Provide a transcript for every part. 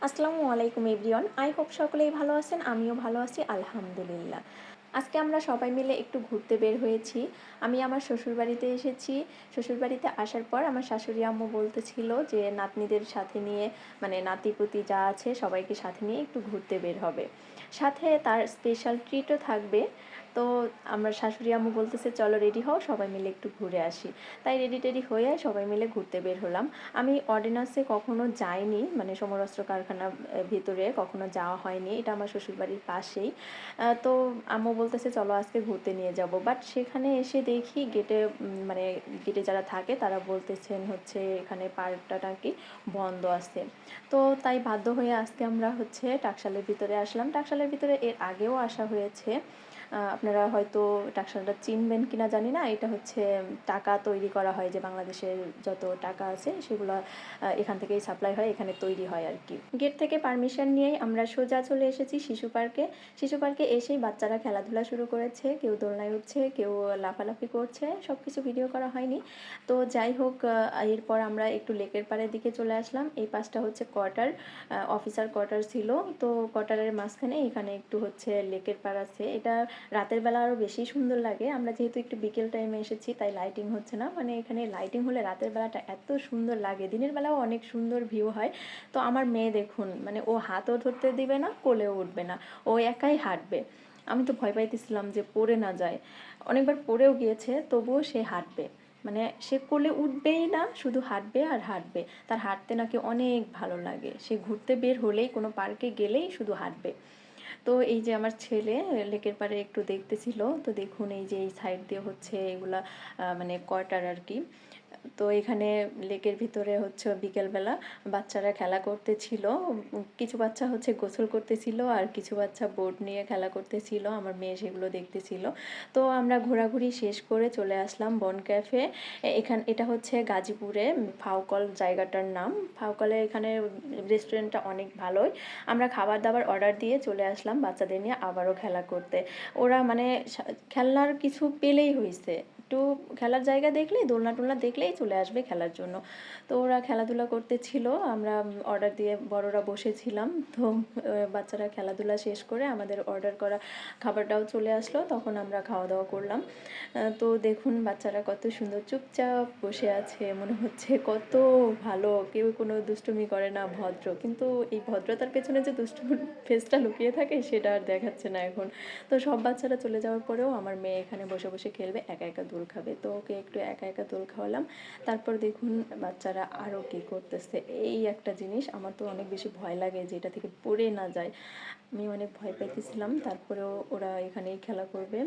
আসসালামু আলাইকুম everyone. I hope সকলেই ভালো আছেন, আমিও ভালো আছি আলহামদুলিল্লাহ। আজকে আমরা সবাই মিলে একটু ঘুরতে বের হয়েছি। আমি আমার শ্বশুরবাড়িতে এসেছি। শ্বশুরবাড়িতে আসার পর আমার শাশুড়ি আম্মু বলতেছিল যে নাতনিদের সাথে নিয়ে, মানে নাতিপুতি যা আছে সবাইকে সাথে নিয়ে একটু ঘুরতে বের হবে, সাথে তার স্পেশাল ট্রিটও থাকবে। তো আমার শাশুড়ি আম্মু বলতেছে চলো রেডি হও, সবাই মিলে একটু ঘুরে আসি। তাই রেডি টেডি হয়ে সবাই মিলে ঘুরতে বের হলাম। আমি অর্ডিন্যান্সে কখনো যাইনি, মানে সমরাস্ত্র কারখানার ভিতরে কখনো যাওয়া হয়নি, এটা আমার শ্বশুরবাড়ির পাশেই। তো আম্মু বলতেছে চলো আজকে ঘুরতে নিয়ে যাব, বাট সেখানে এসে দেখি গেটে, মানে গেটে যারা থাকে তারা বলতেছেন হচ্ছে এখানে পার্কটা নাকি বন্ধ আছে। তো তাই বাধ্য হয়ে আজকে আমরা হচ্ছে টাকশালের ভিতরে আসলাম। টাকশালের ভিতরে এর আগেও আসা হয়েছে, আপনারা হয়তো টাকশালটা চিনবেন কিনা জানি না। এটা হচ্ছে টাকা তৈরি করা হয়, যে বাংলাদেশের যত টাকা আছে সেগুলো এখান থেকেই সাপ্লাই হয়, এখানে তৈরি হয় আর কি। গেট থেকে পারমিশন নিয়েই আমরা সোজা চলে এসেছি শিশু পার্কে। শিশু পার্কে এসেই বাচ্চারা খেলাধুলা শুরু করেছে, কেউ দোলনায় উঠছে, কেউ লাফালাফি করছে, সব কিছু ভিডিও করা হয়নি। তো যাই হোক, এরপর আমরা একটু লেকের পাড়ের দিকে চলে আসলাম। এই পাশটা হচ্ছে কোয়ার্টার, অফিসার কোয়ার্টার ছিল। তো কোয়ার্টারের মাঝখানে এখানে একটু হচ্ছে লেকের পাড় আছে। এটা রাতের বেলা আরও বেশি সুন্দর লাগে। আমরা যেহেতু একটু বিকেল টাইমে এসেছি তাই লাইটিং হচ্ছে না, মানে এখানে লাইটিং হলে রাতের বেলাটা এত সুন্দর লাগে, দিনের বেলাও অনেক সুন্দর ভিউ হয়। তো আমার মেয়ে দেখুন, মানে ও হাতও ধরতে দিবে না, কোলেও উঠবে না, ও একাই হাঁটবে। আমি তো ভয় পাইতেছিলাম যে পড়ে না যায়, অনেকবার পড়েও গিয়েছে, তবুও সে হাঁটবে, মানে সে কোলে উঠবেই না, শুধু হাঁটবে আর হাঁটবে। তার হাঁটতে নাকি অনেক ভালো লাগে, সে ঘুরতে বের হলেই, কোনো পার্কে গেলেই শুধু হাঁটবে। তো এই যে আমার ছেলে লেকের পাড়ে একটু দেখতেছিল। তো দেখুন এই যে এই সাইড দিয়ে হচ্ছে এগুলা মানে কোয়ার্টার আর কি। তো এখানে লেকের ভিতরে হচ্ছে বিকেলবেলা বাচ্চারা খেলা করতেছিল। কিছু বাচ্চা হচ্ছে গোসল করতেছিল আর কিছু বাচ্চা বোট নিয়ে খেলা করতেছিল, আমার মেয়ে সেগুলো দেখতেছিল। তো আমরা ঘোরাঘুরি শেষ করে চলে আসলাম বন ক্যাফে। এটা হচ্ছে গাজীপুরে ফাউকল জায়গাটার নাম। ফাউকলে এখানে রেস্টুরেন্টটা অনেক ভালোই। আমরা খাবার দাবার অর্ডার দিয়ে চলে আসলাম বাচ্চাদের নিয়ে আবারও খেলা করতে। ওরা মানে খেলনার কিছু পেলেই হয়েছে, একটু খেলার জায়গা দেখলেই, দোলনা টোলনা দেখলেই চলে আসবে খেলার জন্য। তো ওরা খেলাধুলা করতেছিল, আমরা অর্ডার দিয়ে বড়রা বসেছিলাম। তো বাচ্চারা খেলাধুলা শেষ করে আমাদের অর্ডার করা খাবারটাও চলে আসলো, তখন আমরা খাওয়া দাওয়া করলাম। তো দেখুন বাচ্চারা কত সুন্দর চুপচাপ বসে আছে, মনে হচ্ছে কত ভালো, কেউ কোনো দুষ্টুমি করে না, ভদ্র। কিন্তু এই ভদ্রতার পেছনে যে দুষ্টুমির ফেসটা লুকিয়ে থাকে সেটা আর দেখাচ্ছে না এখন। তো সব বাচ্চারা চলে যাওয়ার পরেও আমার মেয়ে এখানে বসে বসে খেলবে, একা একা দোল খাবে। তো ওকে একটু একা একা দোল খাওয়ালাম। তারপর দেখুন বাচ্চারা আরও কী করতেছে। এই একটা জিনিস আমার তো অনেক বেশি ভয় লাগে যে এটা থেকে পড়ে না যায়, আমি অনেক ভয় পাইতেছিলাম। তারপরেও ওরা এখানেই খেলা করবে।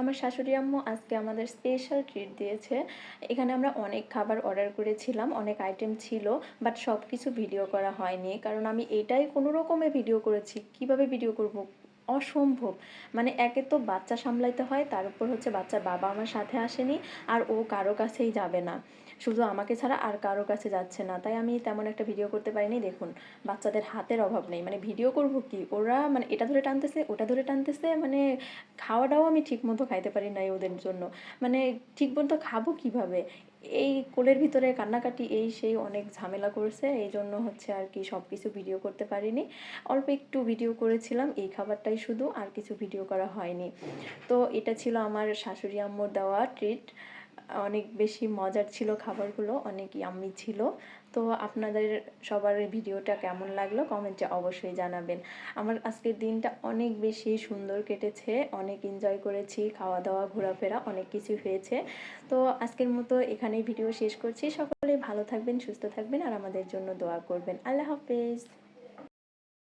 আমার শাশুড়ি আম্মু আজকে আমাদের স্পেশাল ট্রিট দিয়েছে। এখানে আমরা অনেক খাবার অর্ডার করেছিলাম, অনেক আইটেম ছিল, বাট সব কিছু ভিডিও করা হয়নি, কারণ আমি এটাই কোনো রকমে ভিডিও করেছি। কিভাবে ভিডিও করব, অসম্ভব। মানে একে তো বাচ্চা সামলাইতে হয়, তার উপর হচ্ছে বাচ্চার বাবা আমার সাথে আসেনি, আর ও কারো কাছেই যাবে না, শুধু আমাকে ছাড়া আর কারো কাছে যাচ্ছে না। তাই আমি তেমন একটা ভিডিও করতে পারিনি। দেখুন বাচ্চাদের হাতের অভাব নেই, মানে ভিডিও করব কি, ওরা মানে এটা ধরে টানতেছে ওটা ধরে টানতেছে, মানে খাওয়া দাওয়া আমি ঠিক মতো খাইতে পারি নাই ওদের জন্য, মানে ঠিক মতো খাবো কিভাবে, এই কোলের ভিতরে কান্নাকাটি এই সেই অনেক ঝামেলা করেছে। এই জন্য হচ্ছে আর কি সব কিছু ভিডিও করতে পারিনি, অল্প একটু ভিডিও করেছিলাম এই খাবারটাই শুধু, আর কিছু ভিডিও করা হয়নি। তো এটা ছিল আমার শাশুড়ি আম্মুর দেওয়া ট্রিট, অনেক বেশি মজার ছিল খাবারগুলো, অনেক ইয়াম্মি ছিল। তো আপনাদের সবার ভিডিওটা কেমন লাগলো কমেন্টে অবশ্যই জানাবেন। আমার আজকের দিনটা অনেক বেশি সুন্দর কেটেছে, অনেক এনজয় করেছি, খাওয়া দাওয়া ঘোরাফেরা অনেক কিছু হয়েছে। তো আজকের মতো এখানেই ভিডিও শেষ করছি। সকলে ভালো থাকবেন, সুস্থ থাকবেন, আর আমাদের জন্য দোয়া করবেন। আল্লাহ হাফেজ।